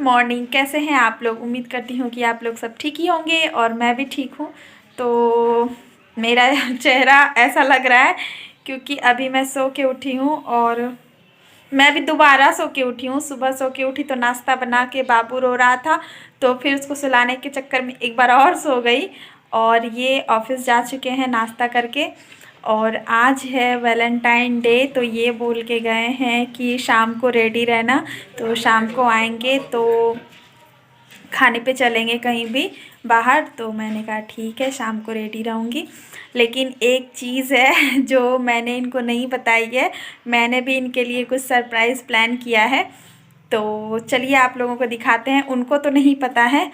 Morning. कैसे हैं आप लोग? उम्मीद करती हूँ कि आप लोग सब ठीक ही होंगे और मैं भी ठीक हूँ। तो मेरा चेहरा ऐसा लग रहा है क्योंकि अभी मैं सो के उठी हूँ और मैं भी दोबारा सो के उठी हूँ। सुबह सो के उठी तो नाश्ता बना के बाबू रो रहा था तो फिर उसको सुलाने के चक्कर में एक बार और सो गई। और ये ऑफिस जा चुके हैं नाश्ता करके। और आज है वैलेंटाइन डे तो ये बोल के गए हैं कि शाम को रेडी रहना, तो शाम को आएंगे तो खाने पे चलेंगे कहीं भी बाहर। तो मैंने कहा ठीक है, शाम को रेडी रहूँगी। लेकिन एक चीज़ है जो मैंने इनको नहीं बताई है, मैंने भी इनके लिए कुछ सरप्राइज़ प्लान किया है। तो चलिए आप लोगों को दिखाते हैं, उनको तो नहीं पता है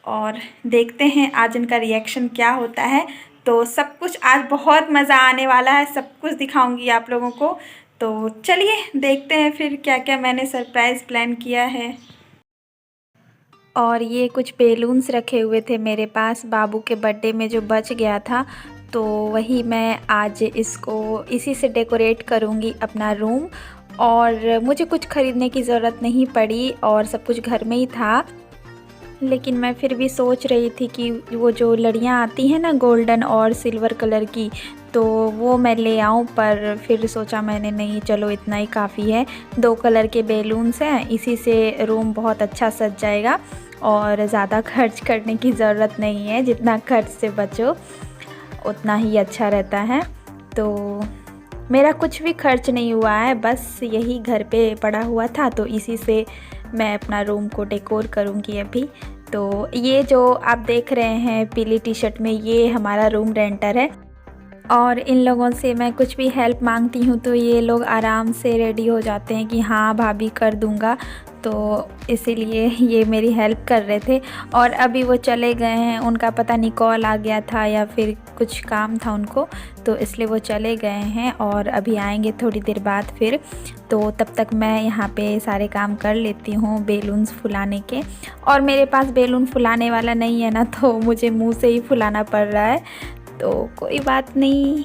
और देखते हैं आज इनका रिएक्शन क्या होता है। तो सब कुछ आज बहुत मज़ा आने वाला है, सब कुछ दिखाऊंगी आप लोगों को। तो चलिए देखते हैं फिर क्या क्या मैंने सरप्राइज़ प्लान किया है। और ये कुछ बेलून्स रखे हुए थे मेरे पास बाबू के बर्थडे में जो बच गया था, तो वही मैं आज इसको इसी से डेकोरेट करूँगी अपना रूम। और मुझे कुछ ख़रीदने की ज़रूरत नहीं पड़ी और सब कुछ घर में ही था। लेकिन मैं फिर भी सोच रही थी कि वो जो लड़ियाँ आती हैं ना गोल्डन और सिल्वर कलर की, तो वो मैं ले आऊँ, पर फिर सोचा मैंने नहीं, चलो इतना ही काफ़ी है। 2 कलर के बेलून्स हैं, इसी से रूम बहुत अच्छा सज जाएगा और ज़्यादा खर्च करने की ज़रूरत नहीं है। जितना खर्च से बचो उतना ही अच्छा रहता है। तो मेरा कुछ भी खर्च नहीं हुआ है, बस यही घर पे पड़ा हुआ था तो इसी से मैं अपना रूम को डेकोर करूँगी अभी। तो ये जो आप देख रहे हैं पीली टी शर्ट में, ये हमारा रूम रेंटर है। और इन लोगों से मैं कुछ भी हेल्प मांगती हूँ तो ये लोग आराम से रेडी हो जाते हैं कि हाँ भाभी कर दूँगा। तो इसीलिए ये मेरी हेल्प कर रहे थे। और अभी वो चले गए हैं, उनका पता नहीं कॉल आ गया था या फिर कुछ काम था उनको, तो इसलिए वो चले गए हैं और अभी आएंगे थोड़ी देर बाद फिर। तो तब तक मैं यहाँ पे सारे काम कर लेती हूँ बेलून्स फुलाने के। और मेरे पास बेलून फुलाने वाला नहीं है ना, तो मुझे मुँह से ही फुलाना पड़ रहा है। तो कोई बात नहीं,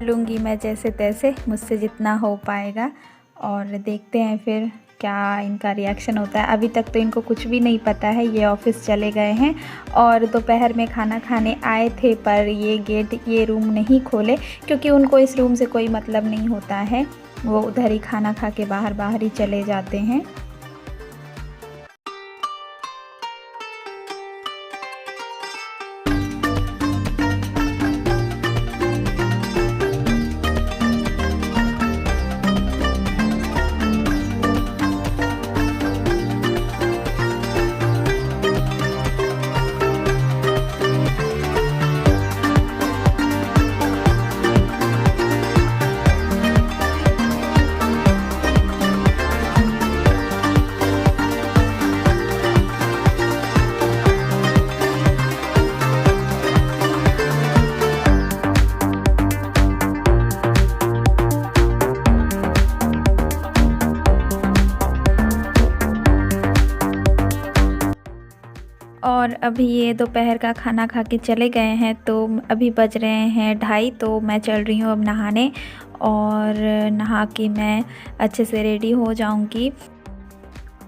लूँगी मैं जैसे तैसे, मुझसे जितना हो पाएगा। और देखते हैं फिर क्या इनका रिएक्शन होता है। अभी तक तो इनको कुछ भी नहीं पता है, ये ऑफिस चले गए हैं और दोपहर में खाना खाने आए थे, पर ये रूम नहीं खोले क्योंकि उनको इस रूम से कोई मतलब नहीं होता है। वो उधर ही खाना खा के बाहर ही चले जाते हैं। और अभी ये दोपहर का खाना खा के चले गए हैं, तो अभी बज रहे हैं 2:30। तो मैं चल रही हूँ अब नहाने और नहा के मैं अच्छे से रेडी हो जाऊँगी।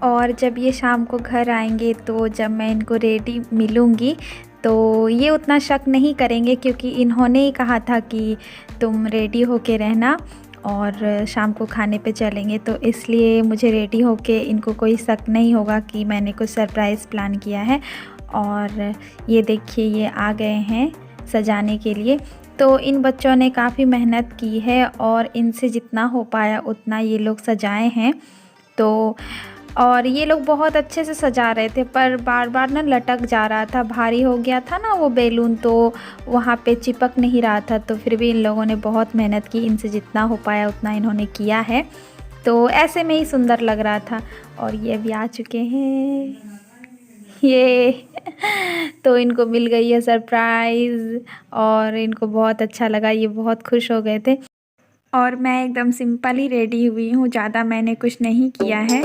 और जब ये शाम को घर आएंगे तो जब मैं इनको रेडी मिलूँगी तो ये उतना शक नहीं करेंगे क्योंकि इन्होंने ही कहा था कि तुम रेडी होके रहना और शाम को खाने पे चलेंगे। तो इसलिए मुझे रेडी होके इनको कोई शक नहीं होगा कि मैंने कुछ सरप्राइज़ प्लान किया है। और ये देखिए ये आ गए हैं सजाने के लिए। तो इन बच्चों ने काफ़ी मेहनत की है और इनसे जितना हो पाया उतना ये लोग सजाए हैं। तो और ये लोग बहुत अच्छे से सजा रहे थे, पर बार बार ना लटक जा रहा था, भारी हो गया था ना वो बेलून, तो वहाँ पे चिपक नहीं रहा था। तो फिर भी इन लोगों ने बहुत मेहनत की, इनसे जितना हो पाया उतना इन्होंने किया है। तो ऐसे में ही सुंदर लग रहा था। और ये अभी आ चुके हैं ये तो इनको मिल गई है सरप्राइज़ और इनको बहुत अच्छा लगा, ये बहुत खुश हो गए थे। और मैं एकदम सिंपल ही रेडी हुई हूँ, ज़्यादा मैंने कुछ नहीं किया है।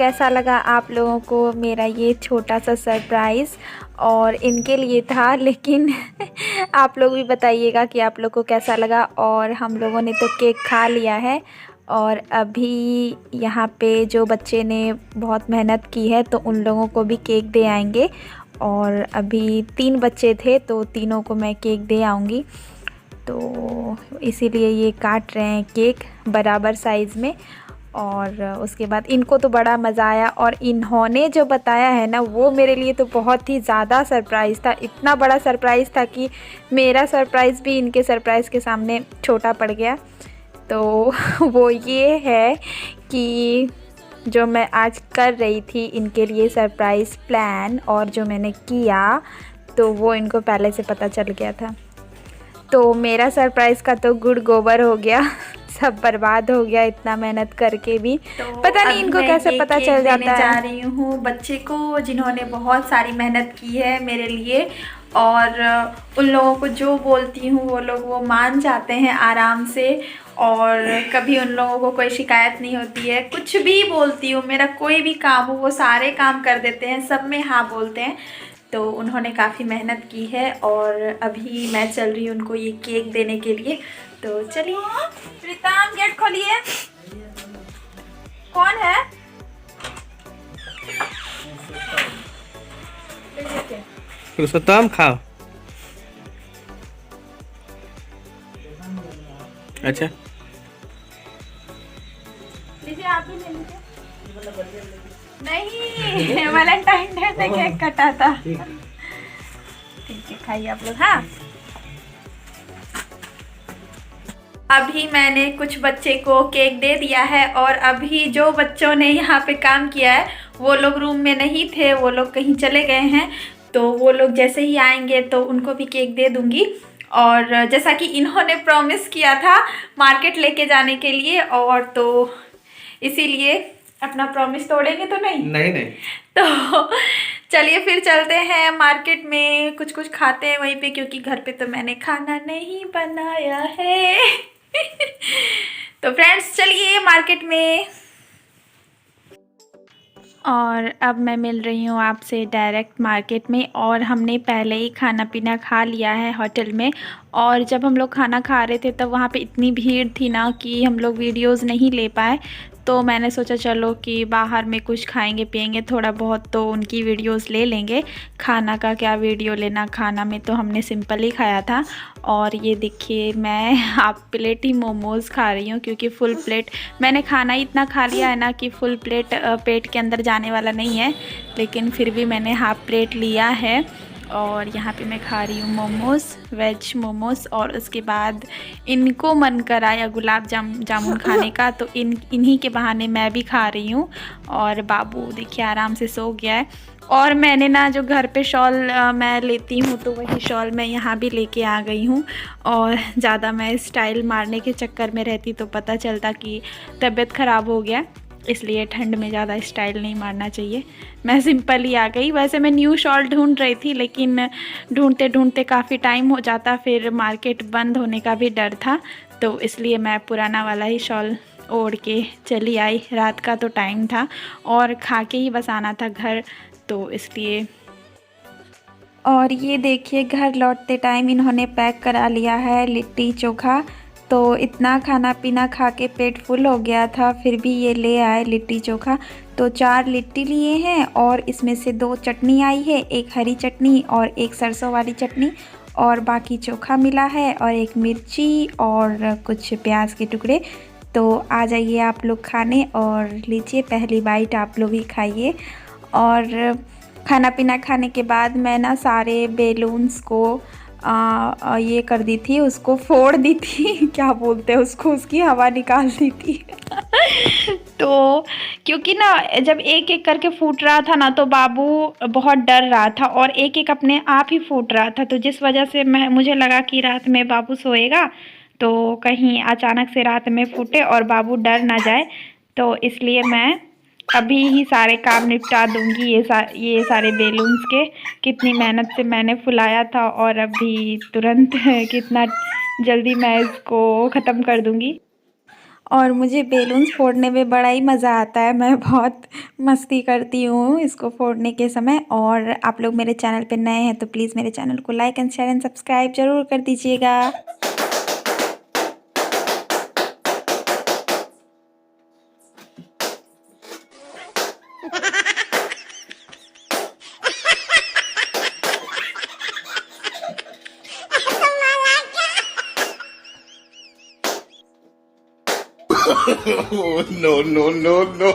कैसा लगा आप लोगों को मेरा ये छोटा सा सरप्राइज़, और इनके लिए था, लेकिन आप लोग भी बताइएगा कि आप लोग को कैसा लगा। और हम लोगों ने तो केक खा लिया है, और अभी यहाँ पे जो बच्चे ने बहुत मेहनत की है तो उन लोगों को भी केक दे आएंगे। और अभी 3 बच्चे थे तो तीनों को मैं केक दे आऊँगी, तो इसीलिए ये काट रहे हैं केक बराबर साइज़ में। और उसके बाद इनको तो बड़ा मज़ा आया, और इन्होंने जो बताया है ना वो मेरे लिए तो बहुत ही ज़्यादा सरप्राइज़ था। इतना बड़ा सरप्राइज़ था कि मेरा सरप्राइज़ भी इनके सरप्राइज़ के सामने छोटा पड़ गया। तो वो ये है कि जो मैं आज कर रही थी इनके लिए सरप्राइज़ प्लान, और जो मैंने किया तो वो इनको पहले से पता चल गया था। तो मेरा सरप्राइज़ का तो गुड़ गोबर हो गया, सब बर्बाद हो गया इतना मेहनत करके भी। तो पता नहीं इनको कैसे पता चल जाता है। जा रही हूँ बच्चे को जिन्होंने बहुत सारी मेहनत की है मेरे लिए, और उन लोगों को जो बोलती हूँ वो लोग वो मान जाते हैं आराम से, और कभी उन लोगों को कोई शिकायत नहीं होती है। कुछ भी बोलती हूँ, मेरा कोई भी काम हो वो सारे काम कर देते हैं, सब में हाँ बोलते हैं। तो उन्होंने काफ़ी मेहनत की है, और अभी मैं चल रही हूँ उनको ये केक देने के लिए। तो चलिए प्रीतम गेट खोलिए। कौन है? पुरुषोत्तम खाओ। अच्छा लीजिए, आप भी ले लीजिए। नहीं, वैलेंटाइन डे पे केक कटा था। ठीक है, खाइए आप लोग। हाँ, अभी मैंने कुछ बच्चे को केक दे दिया है, और अभी जो बच्चों ने यहाँ पे काम किया है वो लोग रूम में नहीं थे, वो लोग कहीं चले गए हैं। तो वो लोग जैसे ही आएंगे तो उनको भी केक दे दूँगी। और जैसा कि इन्होंने प्रॉमिस किया था मार्केट लेके जाने के लिए, और तो इसीलिए अपना प्रॉमिस तोड़ेंगे तो नहीं? नहीं नहीं। तो चलिए फिर चलते हैं मार्केट में, कुछ कुछ खाते हैं वहीं पे, क्योंकि घर पे तो मैंने खाना नहीं बनाया है। तो फ्रेंड्स चलिए मार्केट में। और अब मैं मिल रही हूँ आपसे डायरेक्ट मार्केट में, और हमने पहले ही खाना पीना खा लिया है होटल में। और जब हम लोग खाना खा रहे थे तब वहाँ पे इतनी भीड़ थी ना कि हम लोग वीडियोस नहीं ले पाए। तो मैंने सोचा चलो कि बाहर में कुछ खाएंगे पिएंगे थोड़ा बहुत, तो उनकी वीडियोस ले लेंगे। खाना का क्या वीडियो लेना, खाना में तो हमने सिंपल ही खाया था। और ये देखिए मैं हाफ प्लेट ही मोमोज़ खा रही हूँ, क्योंकि फुल प्लेट मैंने खाना ही इतना खा लिया है ना कि फुल प्लेट पेट के अंदर जाने वाला नहीं है। लेकिन फिर भी मैंने हाफ प्लेट लिया है, और यहाँ पे मैं खा रही हूँ मोमोज़, वेज मोमोज़। और उसके बाद इनको मन कर आया गुलाब जामुन खाने का, तो इन्हीं के बहाने मैं भी खा रही हूँ। और बाबू देखिए आराम से सो गया है। और मैंने ना जो घर पे शॉल मैं लेती हूँ तो वही शॉल मैं यहाँ भी लेके आ गई हूँ। और ज़्यादा मैं स्टाइल मारने के चक्कर में रहती तो पता चलता कि तबीयत ख़राब हो गया, इसलिए ठंड में ज़्यादा स्टाइल नहीं मारना चाहिए। मैं सिंपल ही आ गई। वैसे मैं न्यू शॉल ढूंढ रही थी, लेकिन ढूंढते ढूंढते काफ़ी टाइम हो जाता, फिर मार्केट बंद होने का भी डर था, तो इसलिए मैं पुराना वाला ही शॉल ओढ़ के चली आई। रात का तो टाइम था और खा के ही बस आना था घर, तो इसलिए। और ये देखिए घर लौटते टाइम इन्होंने पैक करा लिया है लिट्टी चोखा। तो इतना खाना पीना खा के पेट फुल हो गया था, फिर भी ये ले आए लिट्टी चोखा। तो 4 लिट्टी लिए हैं, और इसमें से 2 चटनी आई है, एक हरी चटनी और एक सरसों वाली चटनी, और बाकी चोखा मिला है, और एक मिर्ची और कुछ प्याज के टुकड़े। तो आ जाइए आप लोग खाने, और लीजिए पहली बाइट आप लोग ही खाइए। और खाना पीना खाने के बाद मैं ना सारे बेलून्स को ये कर दी थी, उसको फोड़ दी थी क्या बोलते हैं उसको, उसकी हवा निकाल दी थी। तो क्योंकि ना जब एक एक करके फूट रहा था ना तो बाबू बहुत डर रहा था, और एक एक अपने आप ही फूट रहा था, तो जिस वजह से मुझे लगा कि रात में बाबू सोएगा तो कहीं अचानक से रात में फूटे और बाबू डर ना जाए, तो इसलिए मैं अभी ही सारे काम निपटा दूंगी। ये सारे बेलून्स के कितनी मेहनत से मैंने फुलाया था, और अभी तुरंत कितना जल्दी मैं इसको ख़त्म कर दूंगी। और मुझे बेलून्स फोड़ने में बड़ा ही मज़ा आता है। मैं बहुत मस्ती करती हूँ इसको फोड़ने के समय। और आप लोग मेरे चैनल पे नए हैं तो प्लीज़ मेरे चैनल को like and share and subscribe ज़रूर कर दीजिएगा। Oh, no, no, no, no.